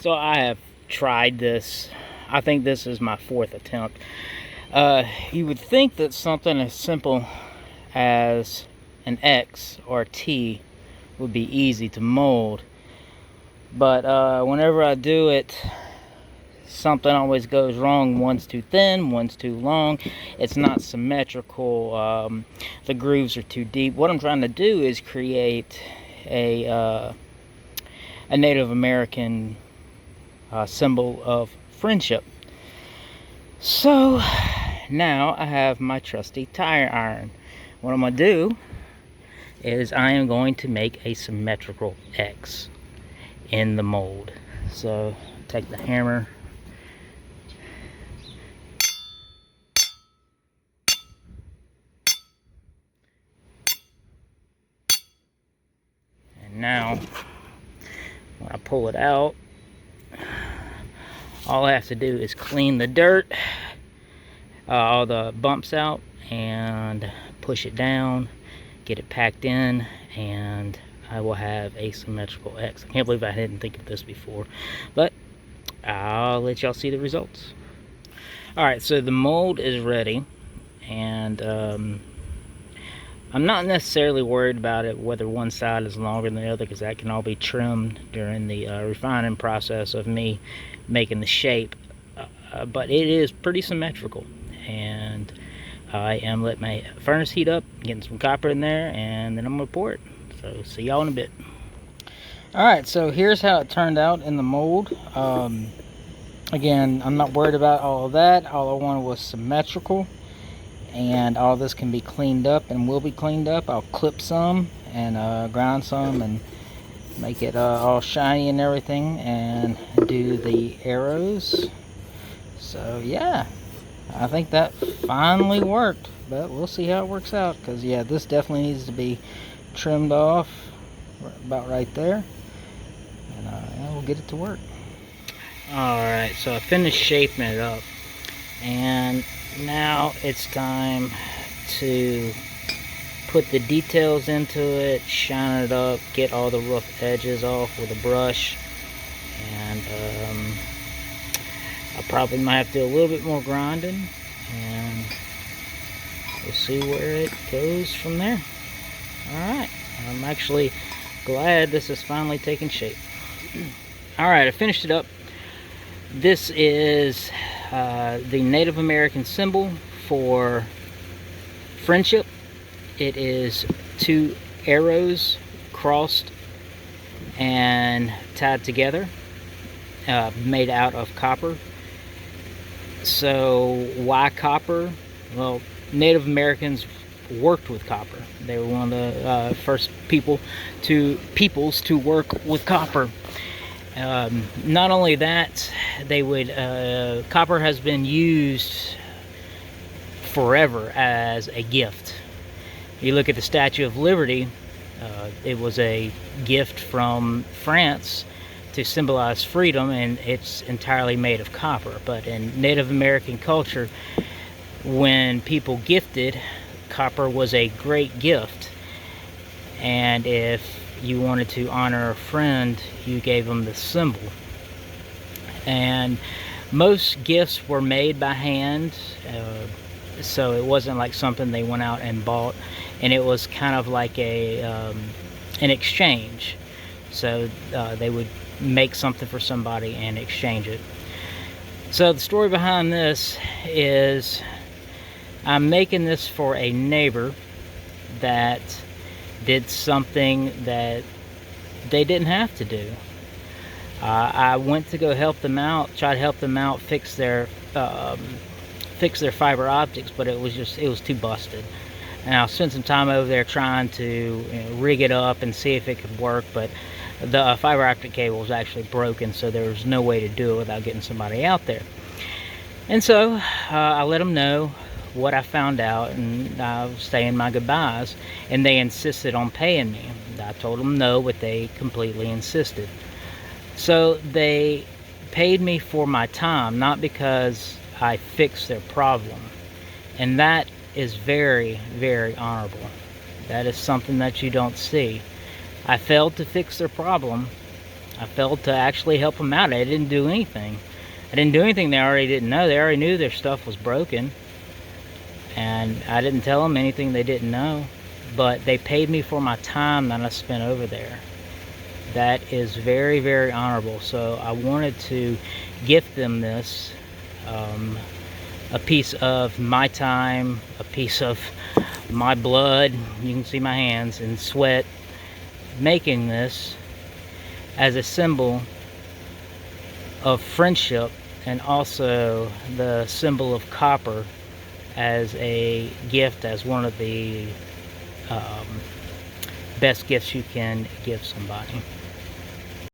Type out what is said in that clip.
So I have tried this. I think this is my fourth attempt. You would think that something as simple as an X or a T would be easy to mold, but whenever I do it, something always goes wrong. One's too thin, one's too long, it's not symmetrical, the grooves are too deep. What I'm trying to do is create a Native American symbol of friendship. So now I have my trusty tire iron. What I'm going to do is I am going to make a symmetrical X in the mold. So take the hammer, and now when I pull it out, all I have to do is clean the dirt, all the bumps out, and push it down, get it packed in, and I will have a symmetrical X. I can't believe I didn't think of this before, but I'll let y'all see the results. Alright, so the mold is ready, and I'm not necessarily worried about it whether one side is longer than the other, because that can all be trimmed during the refining process of me making the shape, but it is pretty symmetrical. And I am letting my furnace heat up, getting some copper in there, and then I'm gonna pour it. So see y'all in a bit. Alright, so here's how it turned out in the mold. Again, I'm not worried about all of that. All I wanted was symmetrical, and all this can be cleaned up and will be cleaned up. I'll clip some and grind some and make it all shiny and everything, and do the arrows. So yeah, I think that finally worked, but we'll see how it works out, because yeah, this definitely needs to be trimmed off about right there, and yeah, we'll get it to work. Alright, so I finished shaping it up, and now it's time to put the details into it, shine it up, get all the rough edges off with a brush, and I probably might have to do a little bit more grinding, and we'll see where it goes from there. Alright, I'm actually glad this is finally taking shape. Alright, I finished it up. This is the Native American symbol for friendship. It is 2 arrows crossed and tied together, made out of copper. So why copper? Well, Native Americans worked with copper. They were one of the first peoples to work with copper. Not only that, they would copper has been used forever as a gift. You look at the Statue of Liberty, it was a gift from France to symbolize freedom, and it's entirely made of copper. But in Native American culture, when people gifted, copper was a great gift, and if you wanted to honor a friend, you gave them the symbol. And most gifts were made by hand, so it wasn't like something they went out and bought, and it was kind of like an exchange. So they would make something for somebody and exchange it. So the story behind this is I'm making this for a neighbor that did something that they didn't have to do. I went to go help them out, try to help them out fix their fiber optics, but it was too busted. And I spent some time over there trying to rig it up and see if it could work, but the fiber optic cable was actually broken, so there was no way to do it without getting somebody out there. And so I let them know what I found out, and I was saying my goodbyes, and they insisted on paying me. I told them no, but they completely insisted. So they paid me for my time, not because I fixed their problem. And that is very, very honorable. That is something that you don't see. I failed to fix their problem. I felt to actually help them out. I didn't do anything. I didn't do anything they already didn't know. They already knew their stuff was broken. And I didn't tell them anything they didn't know. But they paid me for my time that I spent over there. That is very, very honorable. So I wanted to gift them this, a piece of my time, a piece of my blood, you can see my hands, and sweat, making this as a symbol of friendship, and also the symbol of copper as a gift, as one of the best gifts you can give somebody.